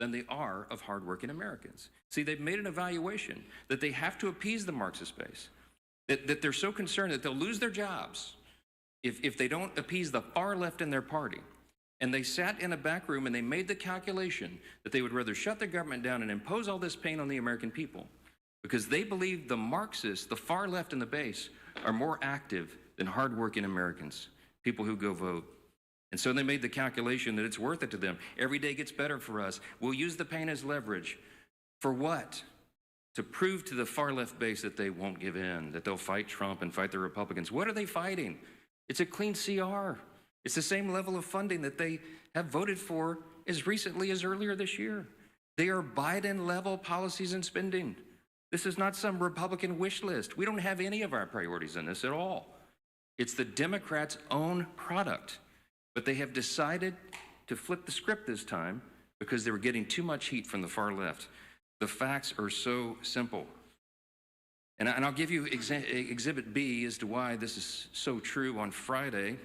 than they are of hardworking Americans. See, they've made an evaluation that they have to appease the Marxist base, that they're so concerned that they'll lose their jobs if they don't appease the far left in their party. And they sat in a back room and they made the calculation that they would rather shut the government down and impose all this pain on the American people because they believe the Marxists, the far left in the base, are more active than hardworking Americans, people who go vote. And so they made the calculation that it's worth it to them. Every day gets better for us. We'll use the pain as leverage. For what? To prove to the far left base that they won't give in, that they'll fight Trump and fight the Republicans. What are they fighting? It's a clean CR. It's the same level of funding that they have voted for as recently as earlier this year. They are Biden-level policies and spending. This is not some Republican wish list. We don't have any of our priorities in this at all. It's the Democrats' own product. But they have decided to flip the script this time because they were getting too much heat from the far left. The facts are so simple. And I'll give you Exhibit B as to why this is so true. On Friday,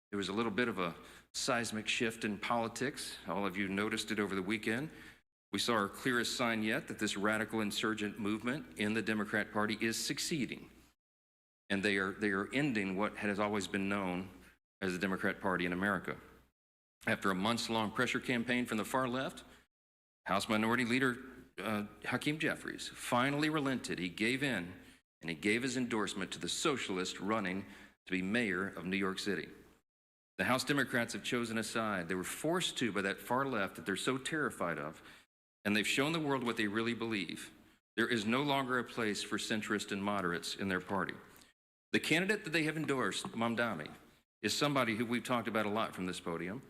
there was a little bit of a seismic shift in politics. All of you noticed it over the weekend. We saw our clearest sign yet that this radical insurgent movement in the Democrat Party is succeeding. And they are ending what has always been known as the Democrat Party in America. After a months-long pressure campaign from the far left, House Minority Leader Hakeem Jeffries finally relented. He gave in, and he gave his endorsement to the socialist running to be mayor of New York City. The House Democrats have chosen a side. They were forced to by that far left that they're so terrified of, and they've shown the world what they really believe. There is no longer a place for centrists and moderates in their party. The candidate that they have endorsed, Mamdani, is somebody who we've talked about a lot from this podium.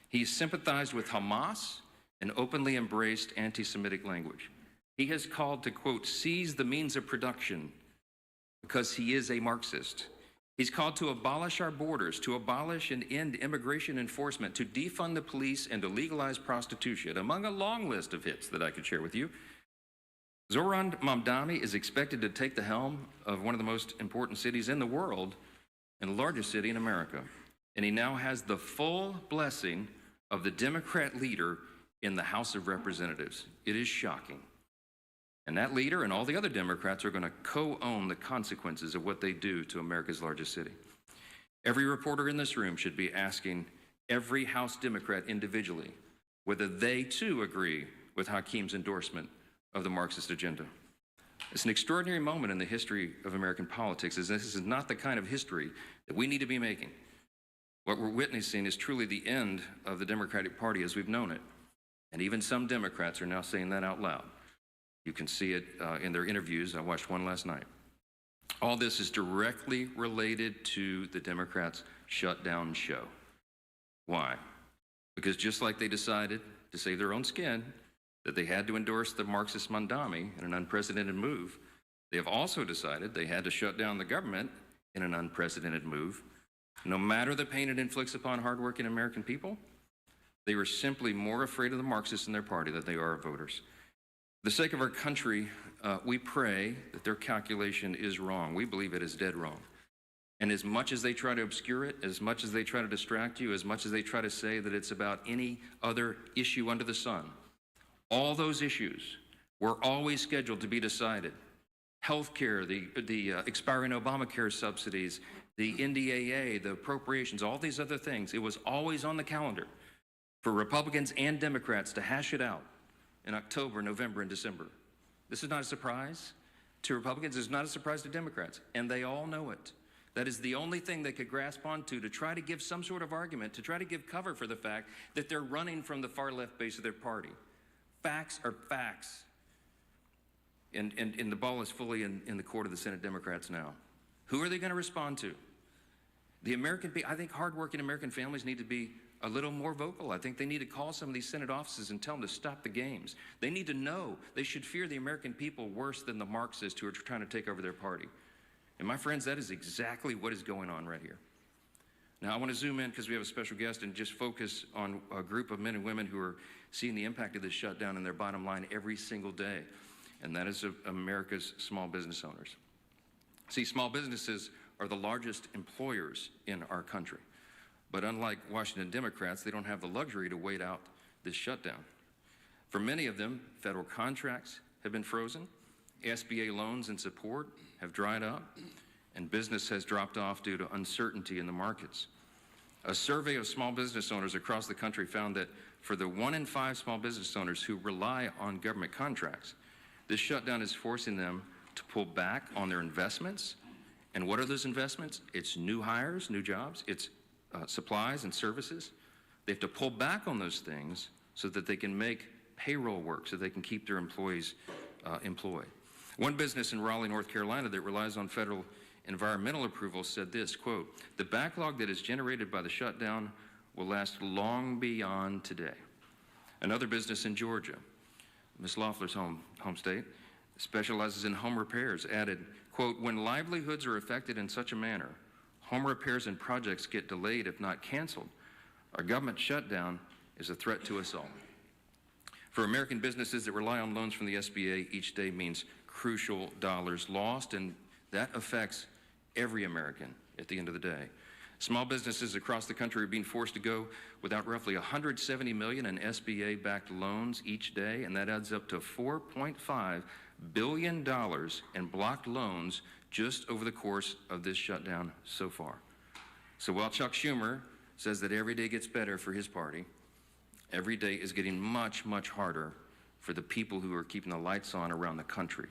He's sympathized with Hamas and openly embraced anti-Semitic language. He has called to, quote, seize the means of production because he is a Marxist. He's called to abolish our borders, to abolish and end immigration enforcement, to defund the police and to legalize prostitution, among a long list of hits that I could share with you. Zoran Mamdani is expected to take the helm of one of the most important cities in the world and the largest city in America. And he now has the full blessing of the Democrat leader in the House of Representatives. It is shocking. And that leader and all the other Democrats are going to co-own the consequences of what they do to America's largest city. Every reporter in this room should be asking every House Democrat individually whether they too agree with Hakeem's endorsement of the Marxist agenda. It's an extraordinary moment in the history of American politics, as this is not the kind of history that we need to be making. What we're witnessing is truly the end of the Democratic Party as we've known it. And even some Democrats are now saying that out loud. You can see it in their interviews. I watched one last night. All this is directly related to the Democrats' shutdown show. Why? Because just like they decided to save their own skin, that they had to endorse the Marxist Mamdani in an unprecedented move, they have also decided they had to shut down the government in an unprecedented move. No matter the pain it inflicts upon hardworking American people, they were simply more afraid of the Marxists in their party than they are of voters. For the sake of our country, we pray that their calculation is wrong. We believe it is dead wrong. And as much as they try to obscure it, as much as they try to distract you, as much as they try to say that it's about any other issue under the sun, all those issues were always scheduled to be decided. Healthcare, the expiring Obamacare subsidies, the NDAA, the appropriations, all these other things, it was always on the calendar for Republicans and Democrats to hash it out in October, November, and December. This is not a surprise to Republicans. It's not a surprise to Democrats, and they all know it. That is the only thing they could grasp onto to try to give some sort of argument, to try to give cover for the fact that they're running from the far left base of their party. Facts are facts. And the ball is fully in the court of the Senate Democrats now. Who are they going to respond to? The American people. I think hardworking American families need to be a little more vocal. I think they need to call some of these Senate offices and tell them to stop the games. They need to know they should fear the American people worse than the Marxists who are trying to take over their party. And my friends, that is exactly what is going on right here. Now, I want to zoom in because we have a special guest and just focus on a group of men and women who are seeing the impact of this shutdown in their bottom line every single day, and that is America's small business owners. See, small businesses are the largest employers in our country. But unlike Washington Democrats, they don't have the luxury to wait out this shutdown. For many of them, federal contracts have been frozen, SBA loans and support have dried up, and business has dropped off due to uncertainty in the markets. A survey of small business owners across the country found that for the 1 in 5 small business owners who rely on government contracts, this shutdown is forcing them to pull back on their investments. And what are those investments? It's new hires, new jobs, it's supplies and services. They have to pull back on those things so that they can make payroll work, so they can keep their employees employed. One business in Raleigh, North Carolina that relies on federal environmental approval said this, quote, "The backlog that is generated by the shutdown will last long beyond today." Another business in Georgia, Ms. Loeffler's home state, specializes in home repairs, added, quote, "When livelihoods are affected in such a manner, home repairs and projects get delayed if not canceled. Our government shutdown is a threat to us all." For American businesses that rely on loans from the SBA, each day means crucial dollars lost, and that affects every American at the end of the day. Small businesses across the country are being forced to go without roughly $170 million in SBA-backed loans each day, and that adds up to $4.5 billion in blocked loans just over the course of this shutdown so far. So while Chuck Schumer says that every day gets better for his party, every day is getting much, much harder for the people who are keeping the lights on around the country.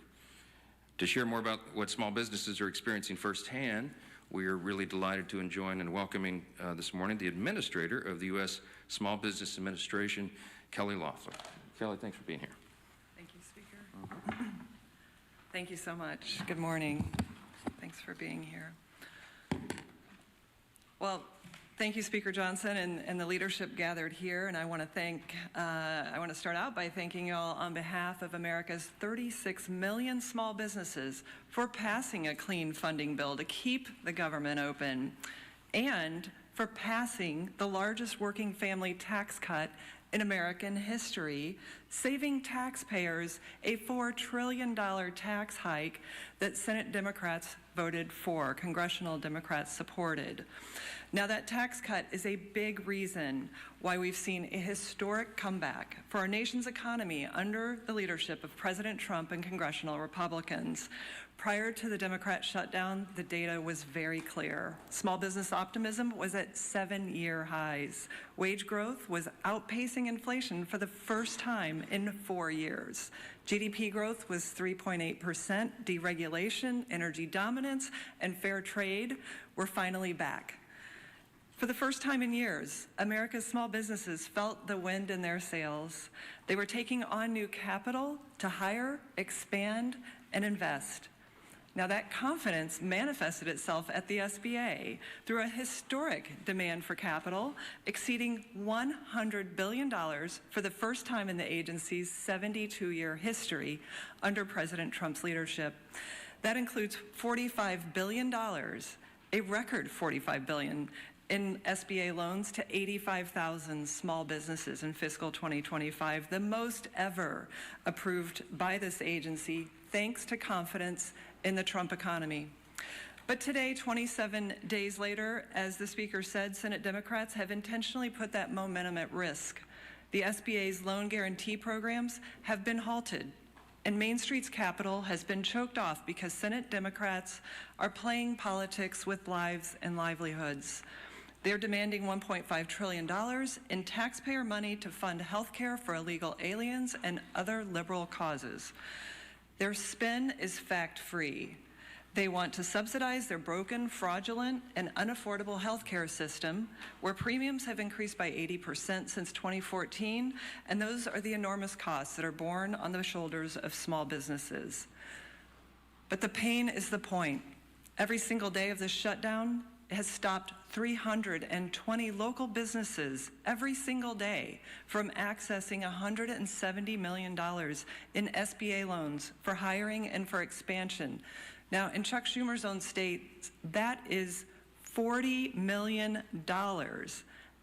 To share more about what small businesses are experiencing firsthand, we are really delighted to join and welcoming this morning the Administrator of the U.S. Small Business Administration, Kelly Loeffler. Kelly, thanks for being here. Thank you, Speaker. Thank you so much. Good morning. Thanks for being here. Well, thank you, Speaker Johnson, and the leadership gathered here. And I want to start out by thanking you all on behalf of America's 36 million small businesses for passing a clean funding bill to keep the government open, and for passing the largest working family tax cut in American history, saving taxpayers a $4 trillion tax hike that Senate Democrats voted for, congressional Democrats supported. Now, that tax cut is a big reason why we've seen a historic comeback for our nation's economy under the leadership of President Trump and congressional Republicans. Prior to the Democrat shutdown, the data was very clear. Small business optimism was at 7-year highs. Wage growth was outpacing inflation for the first time in 4 years. GDP growth was 3.8%. Deregulation, energy dominance, and fair trade were finally back. For the first time in years, America's small businesses felt the wind in their sails. They were taking on new capital to hire, expand, and invest. Now, that confidence manifested itself at the SBA through a historic demand for capital exceeding $100 billion for the first time in the agency's 72-year history under President Trump's leadership. That includes $45 billion, a record $45 billion, in SBA loans to 85,000 small businesses in fiscal 2025, the most ever approved by this agency, thanks to confidence in the Trump economy. But today, 27 days later, as the Speaker said, Senate Democrats have intentionally put that momentum at risk. The SBA's loan guarantee programs have been halted, and Main Street's capital has been choked off because Senate Democrats are playing politics with lives and livelihoods. They're demanding $1.5 trillion in taxpayer money to fund health care for illegal aliens and other liberal causes. Their spin is fact-free. They want to subsidize their broken, fraudulent, and unaffordable health care system, where premiums have increased by 80% since 2014, and those are the enormous costs that are borne on the shoulders of small businesses. But the pain is the point. Every single day of this shutdown has stopped 320 local businesses every single day from accessing $170 million in SBA loans for hiring and for expansion. Now, in Chuck Schumer's own state, that is $40 million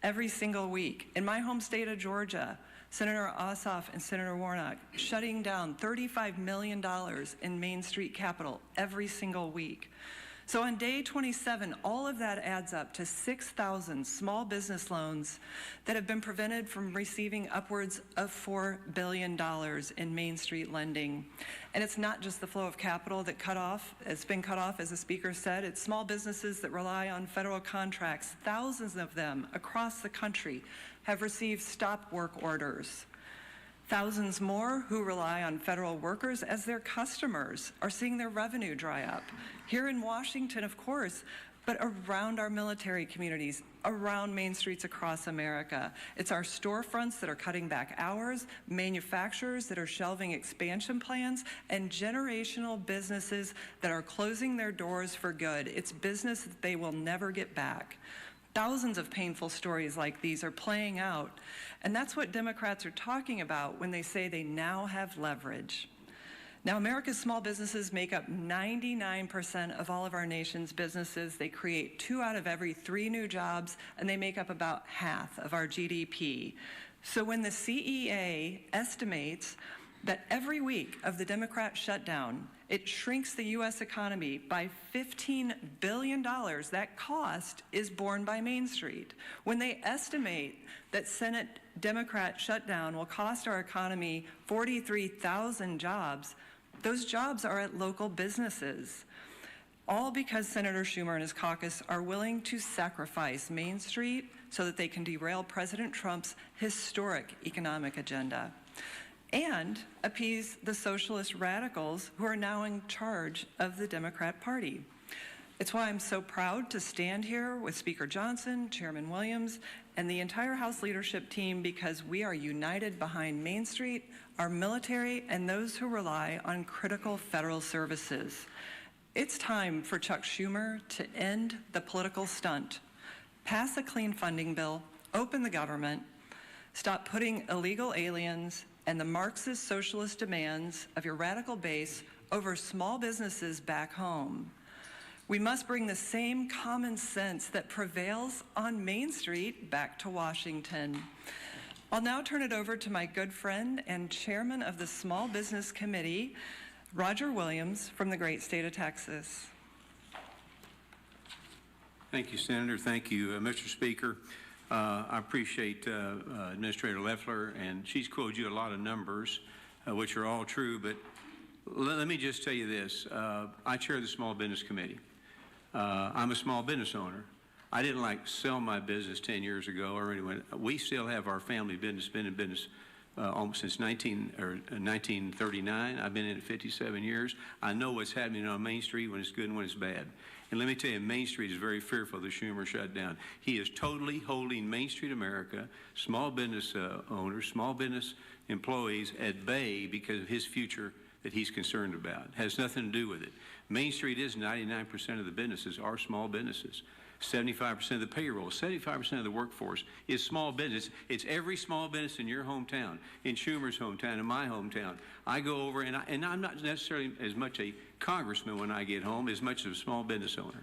every single week. In my home state of Georgia, Senator Ossoff and Senator Warnock shutting down $35 million in Main Street capital every single week. So on day 27, all of that adds up to 6,000 small business loans that have been prevented from receiving upwards of $4 billion in Main Street lending. And it's not just the flow of capital that it's been cut off, as the speaker said. It's small businesses that rely on federal contracts. Thousands of them across the country have received stop work orders. Thousands more who rely on federal workers as their customers are seeing their revenue dry up. Here in Washington, of course, but around our military communities, around main streets across America. It's our storefronts that are cutting back hours, manufacturers that are shelving expansion plans, and generational businesses that are closing their doors for good. It's business that they will never get back. Thousands of painful stories like these are playing out, and that's what Democrats are talking about when they say they now have leverage. Now, America's small businesses make up 99% of all of our nation's businesses. They create 2 out of every 3 new jobs, and they make up about half of our GDP. So when the CEA estimates that every week of the Democrat shutdown, it shrinks the U.S. economy by $15 billion. That cost is borne by Main Street. When they estimate that Senate Democrat shutdown will cost our economy 43,000 jobs, those jobs are at local businesses. All because Senator Schumer and his caucus are willing to sacrifice Main Street so that they can derail President Trump's historic economic agenda and appease the socialist radicals who are now in charge of the Democrat Party. It's why I'm so proud to stand here with Speaker Johnson, Chairman Williams, and the entire House leadership team, because we are united behind Main Street, our military, and those who rely on critical federal services. It's time for Chuck Schumer to end the political stunt, pass a clean funding bill, open the government, stop putting illegal aliens and the Marxist socialist demands of your radical base over small businesses back home. We must bring the same common sense that prevails on Main Street back to Washington. I'll now turn it over to my good friend and chairman of the Small Business Committee, Roger Williams, from the great state of Texas. Thank you, Senator. Thank you, Mr. Speaker. I appreciate Administrator Loeffler, and she's quoted you a lot of numbers, which are all true, but let me just tell you this. I chair the Small Business Committee. I'm a small business owner. I didn't sell my business 10 years ago or anyone. We still have our family business, been in business almost since 1939. I've been in it 57 years. I know what's happening on Main Street when it's good and when it's bad. And let me tell you, Main Street is very fearful of the Schumer shutdown. He is totally holding Main Street America, small business owners, small business employees at bay because of his future that he's concerned about. It has nothing to do with it. Main Street is 99% of the businesses are small businesses. 75% of the payroll, 75% of the workforce is small business. It's every small business in your hometown, in Schumer's hometown, in my hometown. I go over, and I'm not necessarily as much a congressman when I get home as much as a small business owner.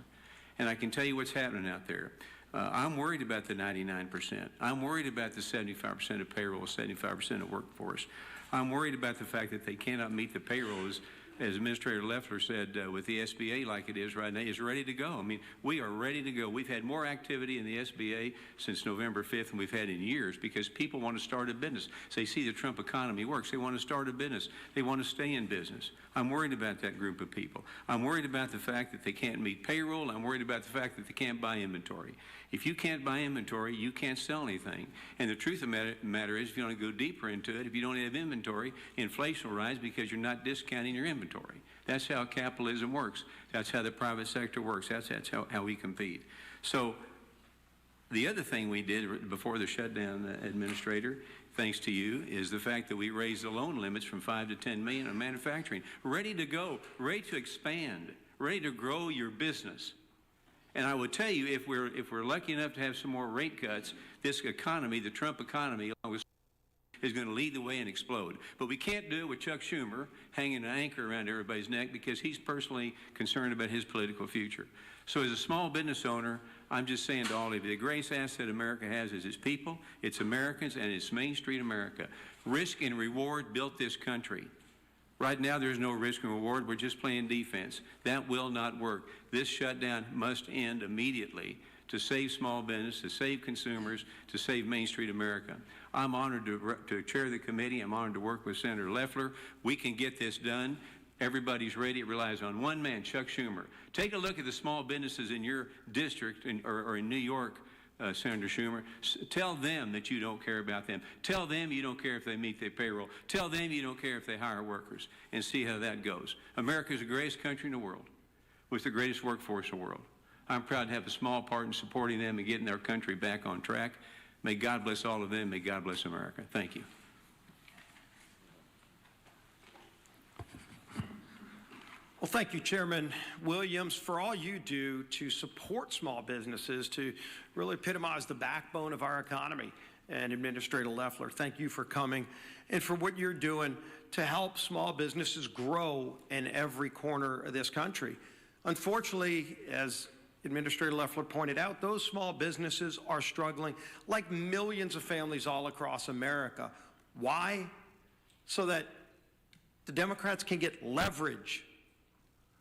And I can tell you what's happening out there. I'm worried about the 99%. I'm worried about the 75% of payroll, 75% of workforce. I'm worried about the fact that they cannot meet the payroll, as Administrator Loeffler said, with the SBA like it is right now, is ready to go. I mean, we are ready to go. We've had more activity in the SBA since November 5th than we've had in years because people want to start a business. So they see the Trump economy works. They want to start a business. They want to stay in business. I'm worried about that group of people. I'm worried about the fact that they can't meet payroll. I'm worried about the fact that they can't buy inventory. If you can't buy inventory, you can't sell anything. And the truth of the matter is, if you want to go deeper into it, if you don't have inventory, inflation will rise because you're not discounting your inventory. That's how capitalism works. That's how the private sector works. That's how we compete. So the other thing we did before the shutdown, Administrator, thanks to you, is the fact that we raised the loan limits from 5 to 10 million on manufacturing. Ready to go, ready to expand, ready to grow your business. And I would tell you, if we're lucky enough to have some more rate cuts, this economy, the Trump economy, is going to lead the way and explode. But we can't do it with Chuck Schumer hanging an anchor around everybody's neck because he's personally concerned about his political future. So as a small business owner, I'm just saying to all of you, the greatest asset America has is its people, its Americans, and it's Main Street America. Risk and reward built this country. Right now, there's no risk and reward. We're just playing defense. That will not work. This shutdown must end immediately to save small business, to save consumers, to save Main Street America. I'm honored to chair the committee. I'm honored to work with Senator Loeffler. We can get this done. Everybody's ready. It relies on one man, Chuck Schumer. Take a look at the small businesses in your district or in New York, Senator Schumer. Tell them that you don't care about them. Tell them you don't care if they meet their payroll. Tell them you don't care if they hire workers, and see how that goes. America is the greatest country in the world with the greatest workforce in the world. I'm proud to have a small part in supporting them and getting their country back on track. May God bless all of them. May God bless America. Thank you. Well, thank you, Chairman Williams, for all you do to support small businesses, to really epitomize the backbone of our economy. And Administrator Loeffler, thank you for coming and for what you're doing to help small businesses grow in every corner of this country. Unfortunately, as Administrator Loeffler pointed out, those small businesses are struggling like millions of families all across America. Why? So that the Democrats can get leverage.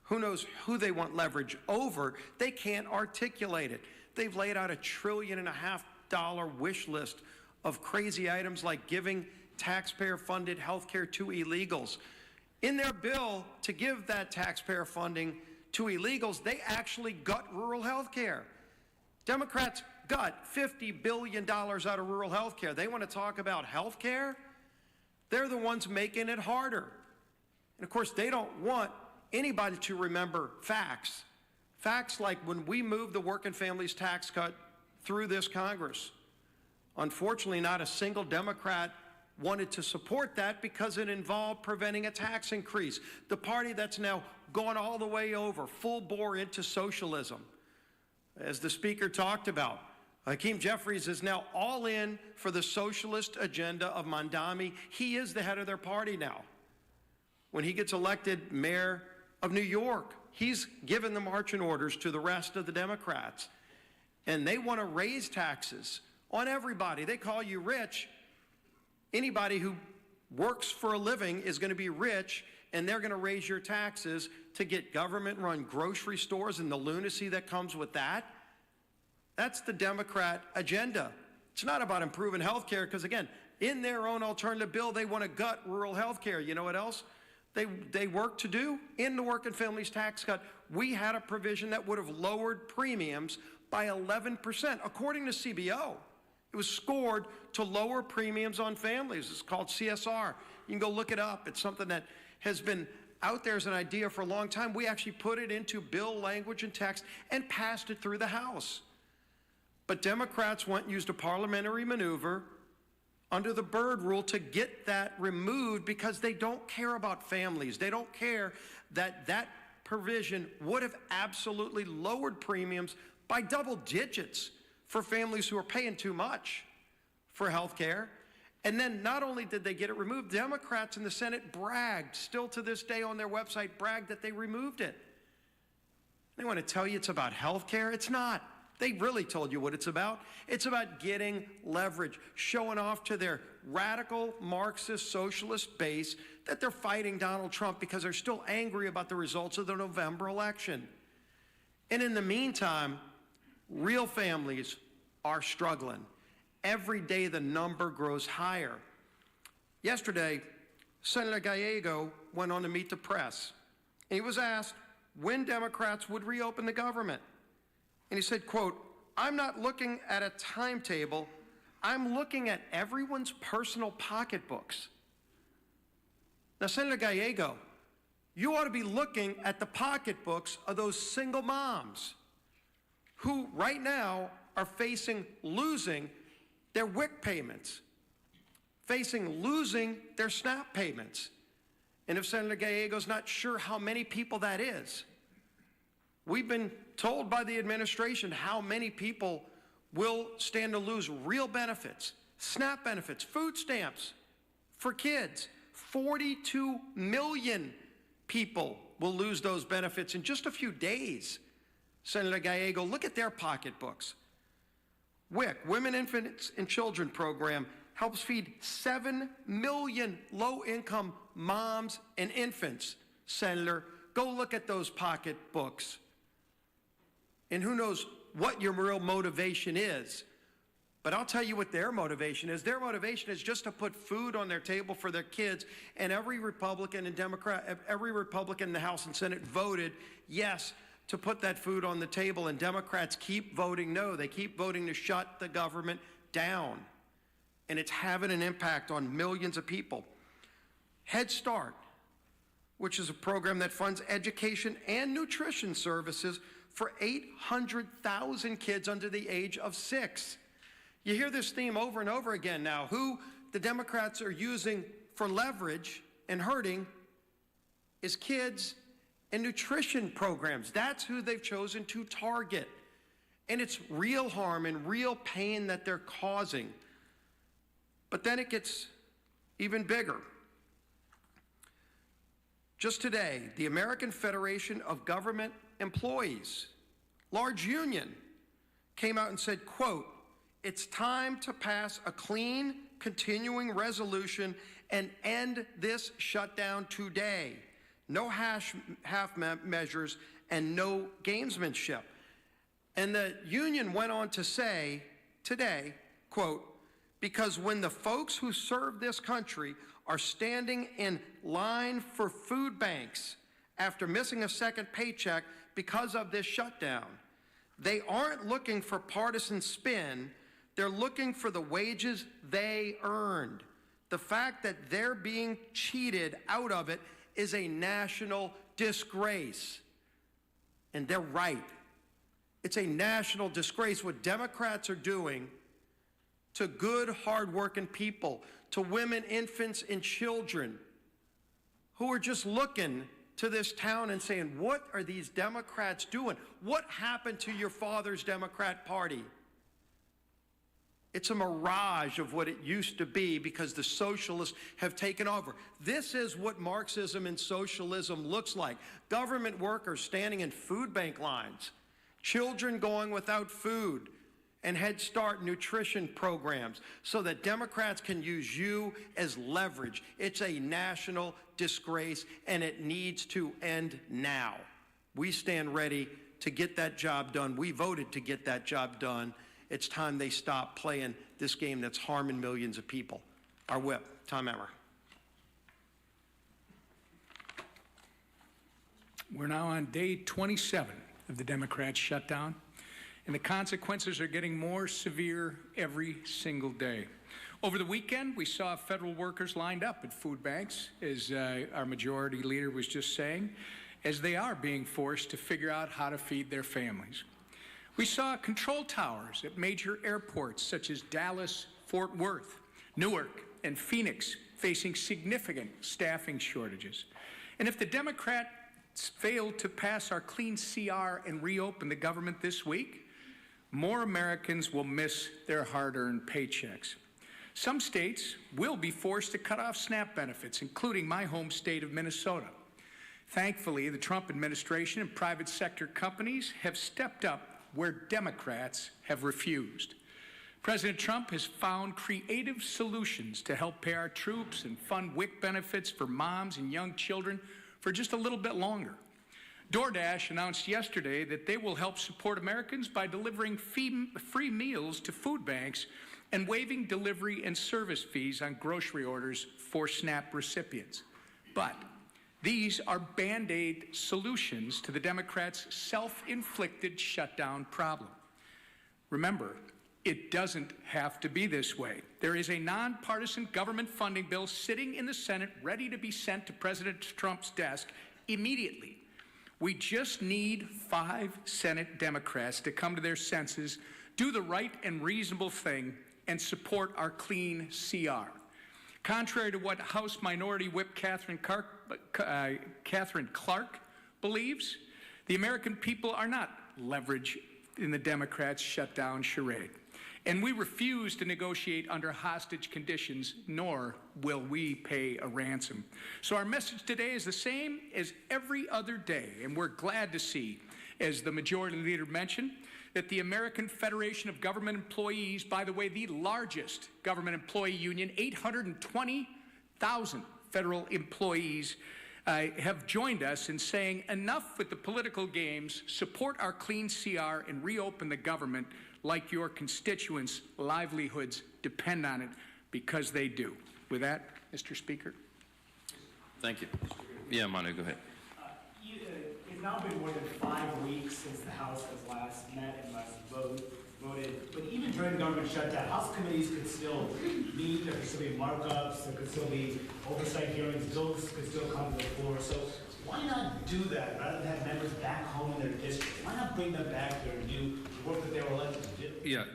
Who knows who they want leverage over? They can't articulate it. They've laid out $1.5 trillion wish list of crazy items like giving taxpayer-funded health care to illegals. In their bill to give that taxpayer funding to illegals, they actually gut rural health care. Democrats gut $50 billion out of rural health care. They want to talk about health care? They're the ones making it harder. And of course, they don't want anybody to remember facts. Facts like when we moved the working families tax cut through this Congress. Unfortunately, not a single Democrat wanted to support that because it involved preventing a tax increase. The party that's now gone all the way over, full bore into socialism. As the Speaker talked about, Hakeem Jeffries is now all in for the socialist agenda of Mondami. He is the head of their party now. When he gets elected mayor of New York, he's given the marching orders to the rest of the Democrats. And they want to raise taxes on everybody. They call you rich. Anybody who works for a living is going to be rich, and they're going to raise your taxes to get government-run grocery stores and the lunacy that comes with that. That's the Democrat agenda. It's not about improving health care because, again, in their own alternative bill, they want to gut rural health care. You know what else they work to do? In the working families tax cut, we had a provision that would have lowered premiums by 11%. According to CBO, it was scored to lower premiums on families. It's called CSR. You can go look it up. It's something that has been out there as an idea for a long time. We actually put it into bill language and text and passed it through the House. But Democrats used a parliamentary maneuver under the Byrd rule to get that removed because they don't care about families. They don't care that that provision would have absolutely lowered premiums by double digits for families who are paying too much for health care. And then not only did they get it removed, Democrats in the Senate bragged, still to this day on their website, bragged that they removed it. They want to tell you it's about health care. It's not. They really told you what it's about. It's about getting leverage, showing off to their radical Marxist socialist base that they're fighting Donald Trump because they're still angry about the results of the November election. And in the meantime, real families are struggling. Every day the number grows higher. Yesterday, Senator Gallego went on to meet the press. And he was asked when Democrats would reopen the government. And he said, quote, "I'm not looking at a timetable. I'm looking at everyone's personal pocketbooks." Now, Senator Gallego, you ought to be looking at the pocketbooks of those single moms who right now are facing losing their WIC payments, facing losing their SNAP payments. And if Senator Gallego's not sure how many people that is, we've been told by the administration how many people will stand to lose real benefits, SNAP benefits, food stamps for kids. 42 million people will lose those benefits in just a few days. Senator Gallego, look at their pocketbooks. WIC, Women, Infants, and Children Program, helps feed 7 million low-income moms and infants. Senator, go look at those pocketbooks. And who knows what your real motivation is. But I'll tell you what their motivation is. Their motivation is just to put food on their table for their kids. And every Republican and Democrat, every Republican in the House and Senate voted yes to put that food on the table. And Democrats keep voting no. They keep voting to shut the government down. And it's having an impact on millions of people. Head Start, which is a program that funds education and nutrition services for 800,000 kids under the age of 6. You hear this theme over and over again now. Who the Democrats are using for leverage and hurting is kids and nutrition programs. That's who they've chosen to target. And it's real harm and real pain that they're causing. But then it gets even bigger. Just today, the American Federation of Government Employees, large union, came out and said, quote, "It's time to pass a clean, continuing resolution and end this shutdown today. No half measures and no gamesmanship." And the union went on to say today, quote, "Because when the folks who serve this country are standing in line for food banks after missing a second paycheck because of this shutdown, they aren't looking for partisan spin. They're looking for the wages they earned. The fact that they're being cheated out of it is a national disgrace." And they're right. It's a national disgrace what Democrats are doing to good, hardworking people, to women, infants, and children who are just looking to this town and saying, what are these Democrats doing? What happened to your father's Democrat Party? It's a mirage of what it used to be because the socialists have taken over. This is what Marxism and socialism looks like. Government workers standing in food bank lines, children going without food, and Head Start nutrition programs so that Democrats can use you as leverage. It's a national disgrace, and it needs to end now. We stand ready to get that job done. We voted to get that job done. It's time they stop playing this game that's harming millions of people. Our whip, Tom Emmer. We're now on day 27 of the Democrats' shutdown, and the consequences are getting more severe every single day. Over the weekend, we saw federal workers lined up at food banks, as our majority leader was just saying, as they are being forced to figure out how to feed their families. We saw control towers at major airports such as Dallas, Fort Worth, Newark, and Phoenix facing significant staffing shortages. And if the Democrats fail to pass our clean CR and reopen the government this week, more Americans will miss their hard-earned paychecks. Some states will be forced to cut off SNAP benefits, including my home state of Minnesota. Thankfully, the Trump administration and private sector companies have stepped up where Democrats have refused. President Trump has found creative solutions to help pay our troops and fund WIC benefits for moms and young children for just a little bit longer. DoorDash announced yesterday that they will help support Americans by delivering free meals to food banks and waiving delivery and service fees on grocery orders for SNAP recipients. But these are Band-Aid solutions to the Democrats' self-inflicted shutdown problem. Remember, it doesn't have to be this way. There is a nonpartisan government funding bill sitting in the Senate ready to be sent to President Trump's desk immediately. We just need 5 Senate Democrats to come to their senses, do the right and reasonable thing, and support our clean CR. Contrary to what House Minority Whip Catherine Clark believes, the American people are not leverage in the Democrats' shutdown charade. And we refuse to negotiate under hostage conditions, nor will we pay a ransom. So our message today is the same as every other day, and we're glad to see, as the majority leader mentioned, that the American Federation of Government Employees, by the way, the largest government employee union, 820,000 federal employees, have joined us in saying enough with the political games, support our clean CR, and reopen the government like your constituents' livelihoods depend on it, because they do. With that, Mr. Speaker. Thank you. Yeah, Manu, go ahead. It's now been more than 5 weeks since the House has last met and last voted. But even during the government shutdown, House committees could still meet, there could still be markups, there could still be oversight hearings, bills could still come to the floor. So why not do that rather than have members back home in their districts? Why not bring them back here and do the work that they were elected to do? Yeah,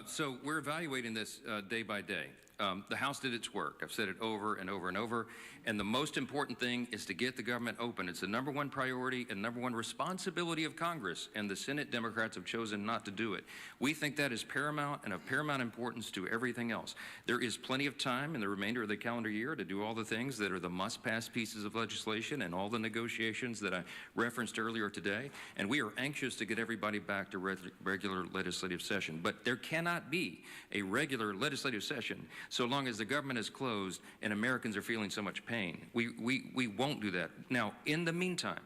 so we're evaluating this day by day. The House did its work. I've said it over and over and over. And the most important thing is to get the government open. It's the #1 priority and #1 responsibility of Congress, and the Senate Democrats have chosen not to do it. We think that is paramount and of paramount importance to everything else. There is plenty of time in the remainder of the calendar year to do all the things that are the must-pass pieces of legislation and all the negotiations that I referenced earlier today. And we are anxious to get everybody back to regular legislative session. But there cannot be a regular legislative session so long as the government is closed and Americans are feeling so much pain. We won't do that. Now, in the meantime,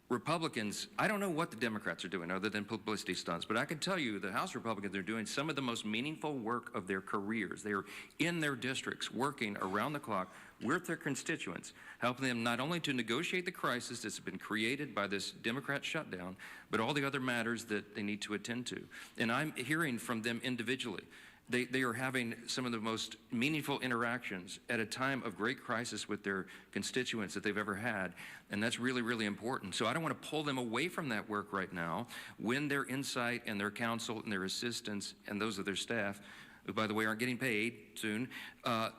Republicans, I don't know what the Democrats are doing other than publicity stunts, but I can tell you the House Republicans are doing some of the most meaningful work of their careers. They are in their districts working around the clock with their constituents, helping them not only to negotiate the crisis that's been created by this Democrat shutdown, but all the other matters that they need to attend to. And I'm hearing from them individually. They are having some of the most meaningful interactions at a time of great crisis with their constituents that they've ever had, and that's really, really important. So I don't want to pull them away from that work right now when their insight and their counsel and their assistance and those of their staff, who, by the way, aren't getting paid soon, that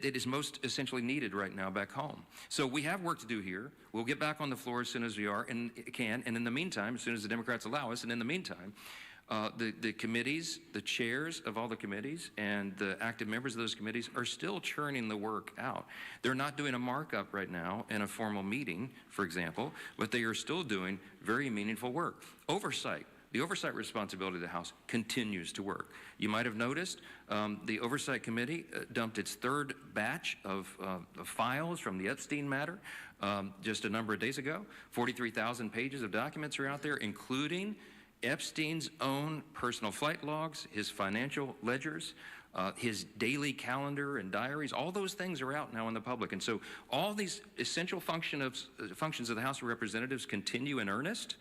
is most essentially needed right now back home. So we have work to do here. We'll get back on the floor as soon as we are and can, and in the meantime, as soon as the Democrats allow us, and in the meantime, the committees, the chairs of all the committees, and the active members of those committees are still churning the work out. They're not doing a markup right now in a formal meeting, for example, but they are still doing very meaningful work. Oversight. The oversight responsibility of the House continues to work. You might have noticed the Oversight Committee dumped its 3rd batch of files from the Epstein matter just a number of days ago. 43,000 pages of documents are out there, including Epstein's own personal flight logs, his financial ledgers, his daily calendar and diaries. All those things are out now in the public. And so all these essential functions of the House of Representatives continue in earnest.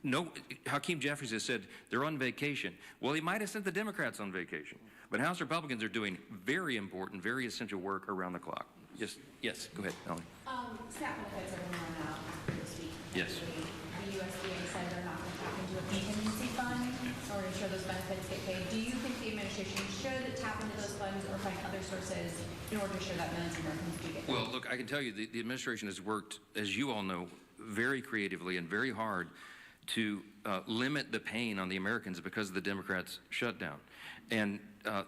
No, Hakeem Jeffries has said they're on vacation. Well, he might have sent the Democrats on vacation. But House Republicans are doing very important, very essential work around the clock. Yes, go ahead, Melanie. SNAP benefits are going to run out after this week. Yes. The USDA said they're not going to tap into a contingency fund in order to ensure those benefits get paid. Do you think the administration should tap into those funds or find other sources in order to ensure that millions of Americans do get paid? Well, look, I can tell you the administration has worked, as you all know, very creatively and very hard to limit the pain on the Americans because of the Democrats' shutdown. And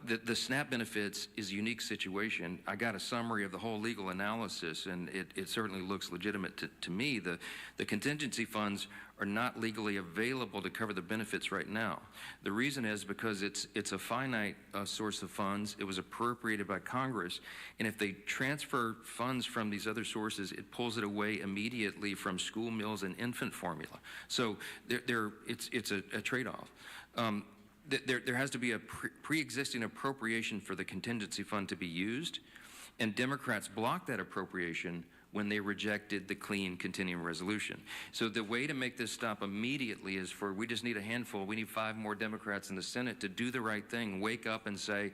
the SNAP benefits is a unique situation. I got a summary of the whole legal analysis, and it certainly looks legitimate to me. The contingency funds are not legally available to cover the benefits right now. The reason is because it's a finite source of funds. It was appropriated by Congress, and if they transfer funds from these other sources, it pulls it away immediately from school meals and infant formula. So it's a trade-off. There has to be a pre-existing appropriation for the contingency fund to be used, and Democrats blocked that appropriation when they rejected the clean continuing resolution. So the way to make this stop immediately is we just need a handful. We need 5 more Democrats in the Senate to do the right thing, wake up and say,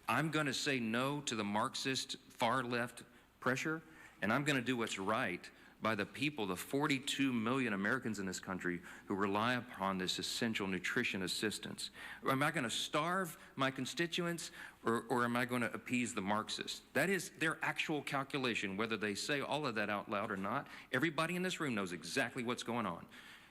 I'm going to say no to the Marxist far-left pressure, and I'm going to do what's right by the people, the 42 million Americans in this country who rely upon this essential nutrition assistance. Am I going to starve my constituents, or am I going to appease the Marxists? That is their actual calculation, whether they say all of that out loud or not. Everybody in this room knows exactly what's going on.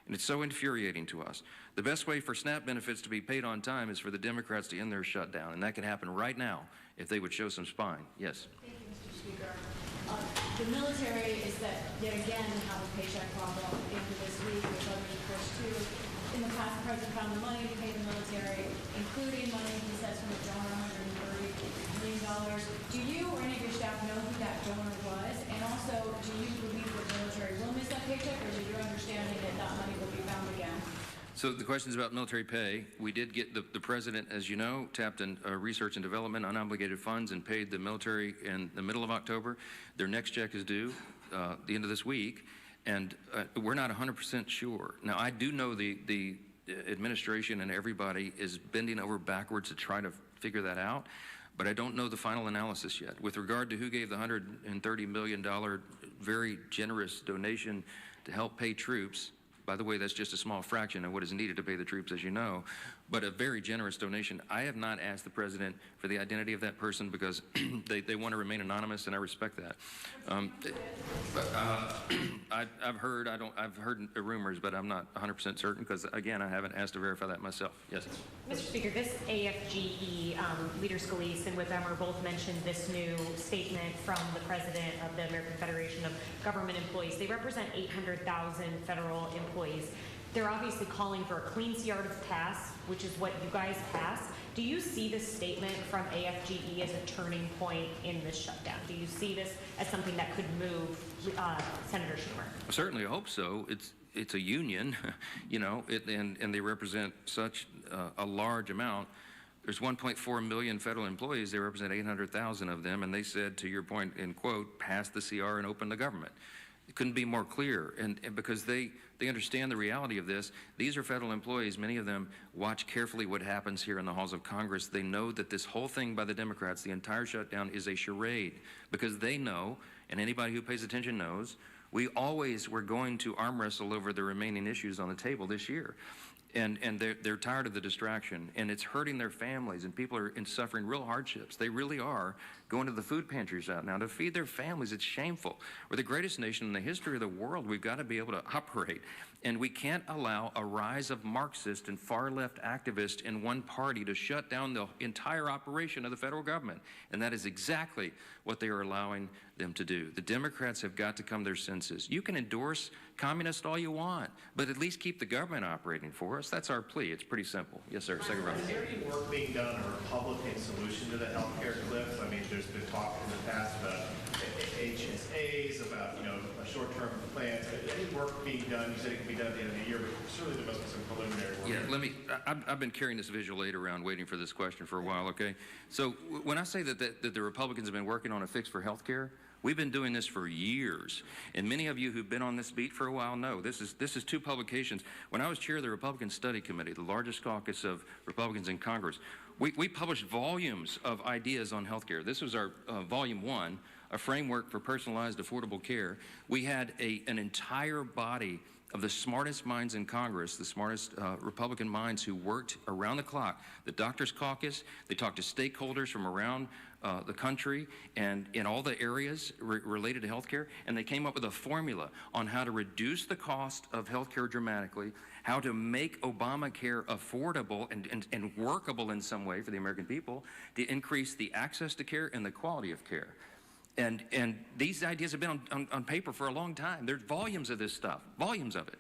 And it's so infuriating to us. The best way for SNAP benefits to be paid on time is for the Democrats to end their shutdown, and that could happen right now if they would show some spine. Yes? Thank you, Mr. Speaker. The military is that yet again have a paycheck problem into this week with others, of course, too. in the past, the president found the money to pay the military, including money, he says, from the donor, $130 million. Do you or any of your staff know who that donor was? And also, do you believe that the military will miss that paycheck, or is it your understanding that that money will be found again? So the questions about military pay, we did get the president, as you know, tapped in research and development unobligated funds and paid the military in the middle of October. Their next check is due the end of this week, and we're not 100% sure. Now, I do know the administration and everybody is bending over backwards to try to figure that out, but I don't know the final analysis yet. With regard to who gave the $130 million very generous donation to help pay troops, by the way, that's just a small fraction of what is needed to pay the troops, as you know, but a very generous donation. I have not asked the president for the identity of that person because they want to remain anonymous, and I respect that. I've heard rumors, but I'm not 100% certain because, again, I haven't asked to verify that myself. Yes. Mr. Speaker, this AFGE, Leader Scalise and Whip Emmer both mentioned this new statement from the president of the American Federation of Government Employees. They represent 800,000 federal employees. They're obviously calling for a clean start of tasks, which is what you guys passed. Do you see this statement from AFGE as a turning point in this shutdown? Do you see this as something that could move Senator Schumer? Certainly, I hope so. It's a union, you know, and they represent such a large amount. There's 1.4 million federal employees. They represent 800,000 of them, and they said, to your point, in quote, pass the CR and open the government. It couldn't be more clear, and because they understand the reality of this. These are federal employees. Many of them watch carefully what happens here in the halls of Congress. They know that this whole thing by the Democrats, the entire shutdown, is a charade, because they know, and anybody who pays attention knows, we always were going to arm wrestle over the remaining issues on the table this year. And they're tired of the distraction, and it's hurting their families, and people are suffering real hardships. They really are going to the food pantries out now to feed their families. It's shameful. We're the greatest nation in the history of the world. We've got to be able to operate, and we can't allow a rise of Marxist and far-left activists in one party to shut down the entire operation of the federal government, and that is exactly what they are allowing them to do. The Democrats have got to come to their senses. You can endorse communists all you want, but at least keep the government operating for us. That's our plea. It's pretty simple. Yes, sir. Second round. Is there any work being done on a Republican solution to the health care cliff? I mean, there's been talk in the past about HSAs, about, you know, a short-term plan. Any work being done? You said it can be done at the end of the year, but surely there must be some preliminary work. Yeah, I've been carrying this visual aid around waiting for this question for a while, okay? So when I say that the Republicans have been working on a fix for health care, we've been doing this for years, and many of you who've been on this beat for a while know this is two publications. When I was chair of the Republican Study Committee, the largest caucus of Republicans in Congress, we published volumes of ideas on health care. This was our volume 1, a framework for personalized, affordable care. We had an entire body of the smartest minds in Congress, the smartest Republican minds who worked around the clock. The Doctors Caucus, they talked to stakeholders from around the country and in all the areas related to healthcare, and they came up with a formula on how to reduce the cost of healthcare dramatically, how to make Obamacare affordable and workable in some way for the American people, to increase the access to care and the quality of care. And these ideas have been on paper for a long time. There's volumes of this stuff, volumes of it.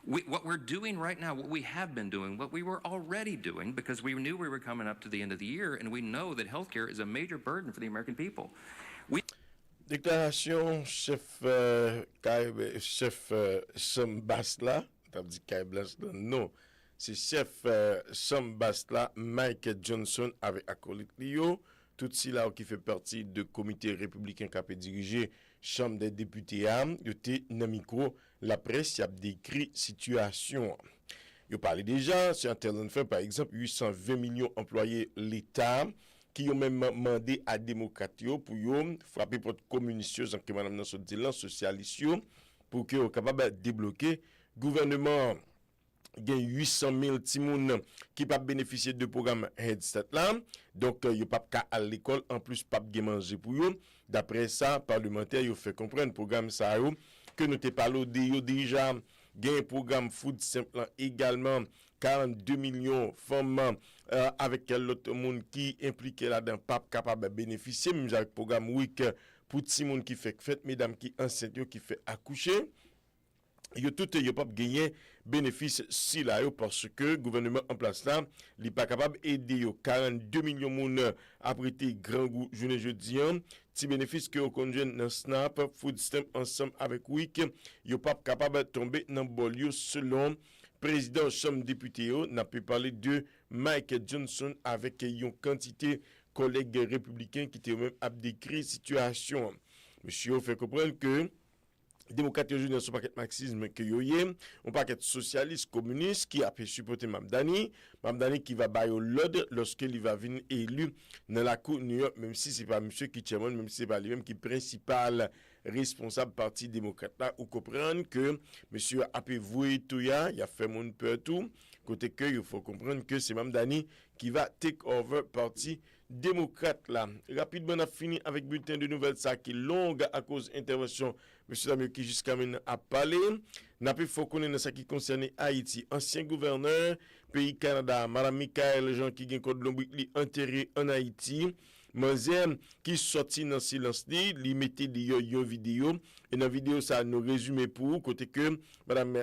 What we're doing right now, what we have been doing, what we were already doing, because we knew we were coming up to the end of the year, and we know that healthcare is a major burden for the American people. Déclaration chef Sam Basla, t'as dit Kai Blanche, non, c'est chef Sam Basla, Mike Johnson avec acolyte Lio, tout si là qui fait partie de comité républicain qui a dirigé Chambre des députés yo te nan micro la presse y a décrit situation. Yo parlé déjà, c'est un tel fait par exemple 820 millions employés l'État qui ont même demandé à démocrates pour yo frapper pour communiste en que madame Nanso dit là socialiste pour que yo capable débloquer gouvernement gen 800 000 timoun qui pas bénéficier de programme Head Start là donc yo pas ka à l'école en plus pas gen manger pour yo d'après ça parlementaire yo fait comprendre programme ça yo que nous te parlé de yo déjà gen programme food simple également 42 millions femmes avec l'autre monde qui impliqué là-dedans pas capable bénéficier même avec programme week pour ti monde qui fait fête mesdames qui enceinte qui fait accoucher yo tout yo pas gagner bénéfice si là yo parce que gouvernement en place là il pas capable aider yo 42 millions moun a prêté grand goût journée jeudi ti bénéfice que yo conjoint dans SNAP food stamp ensemble avec WIC yo pas capable tomber dans bol yo selon président chambre député yo n'a pu parler de Mike Johnson avec une quantité collègues républicains qui étaient même a décrit situation monsieur fait comprendre que démocrates aujourd'hui dans son paquet marxisme que yo yé, un paquet socialiste communiste qui a fait supporter Mamdani qui va bailler l'ordre lorsque il va venir élu dans la cour New York, même si c'est pas monsieur qui chairman, même si c'est pas lui-même qui principal responsable parti démocrate là, ou comprendre que monsieur a pu vouer tout il a fait mon peur tout, côté que il faut comprendre que c'est Mamdani qui va take over parti démocrate là. Rapidement, on a fini avec bulletin de nouvelles ça qui est longue à cause d'intervention monsieur Damio qui jusqu'à maintenant a parlé. N'a pas faut connaître ça qui concerne Haïti. Ancien gouverneur pays Canada, madame Michael Jean qui gagne code lombrique enterré en Haïti. Manzem qui sorti dans silence li mettait une vidéo et dans vidéo ça nous résumé pour côté que madame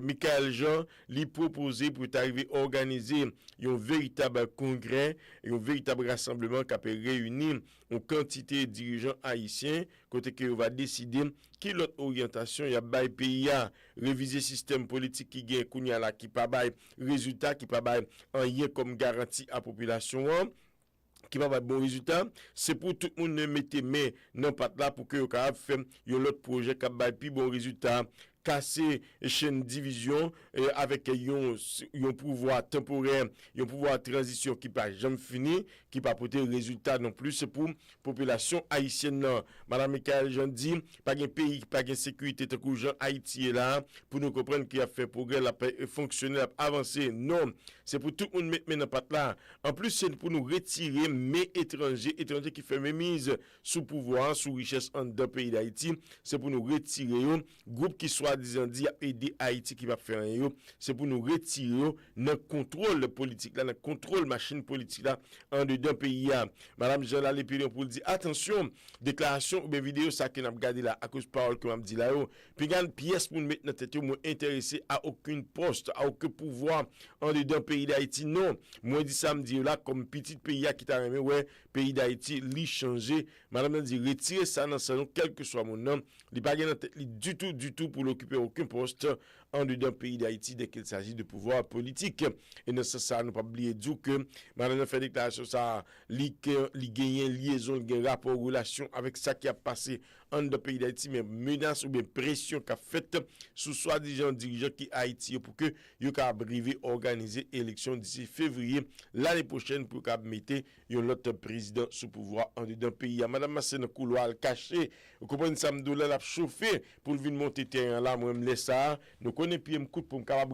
Michael Jean lui proposé pour arriver à organiser un véritable congrès et un véritable rassemblement qui peut réunir une quantité de dirigeants haïtiens côté que va décider qui l'autre orientation y a bail pays a réviser système politique qui gagne kounya là qui pas bail résultat qui pas bail rien comme garantie à population qui va avoir bon résultat, c'est pour tout le monde mettre mais non pas là pour que vous capable faire un autre projet qui va plus bon résultat casser chaîne division avec un pouvoir temporaire, un pouvoir de transition qui pas jamais fini, qui pas porter résultat non plus, c'est pour population haïtienne non. Madame Michael Jean dit pas de pays, pas de sécurité tant que Jean Haïti est là pour nous comprendre qu'il a fait progrès, la fonctionner, avancer. Non, c'est pour tout le monde mettre maintenant pas là. En plus c'est pour nous retirer mais étrangers qui fait mémise sous pouvoir, sous richesse en deux pays d'Haïti, c'est pour nous retirer groupe qui soit disant dit aider Haïti qui va faire rien, c'est pour nous retirer dans contrôle politique là, dans contrôle machine politique là en dedans pays là. Madame Jean Lépilion pour dire attention, déclaration ou bien vidéo ça que n'a regardé là à cause parole que m'a dit là puis gagne pièce pour nous mettre dans tête moi intéressé à aucun poste, à aucun pouvoir en dedans pays d'Haïti non. Moi dit ça me dit là comme petit pays qui t'a remis ouais, pays d'Haïti li changer. Madame dit retirer ça dans salon quel que soit mon nom, il pas gagne du tout pour l'occuper aucun poste en dedans pays d'Haïti dès qu'il s'agit de pouvoir politique. Et ne ça ne pas oublier du que madame fait déclaration ça li gagne liaison gagne rapport relation avec ça qui a passé en dedans pays d'Haïti mais menace ou bien pression qu'a fait sous soi-disant dirigeant qui Haïti pour que yo capable arriver organiser élection d'ici février l'année prochaine pour capable mettre un autre président sous pouvoir en dedans pays. Madame Massé dans couloir caché, vous comprenez ça me douleur l'a chauffer pour venir monter terrain là moi me laisse ça nous connaît puis me coûte pour me capable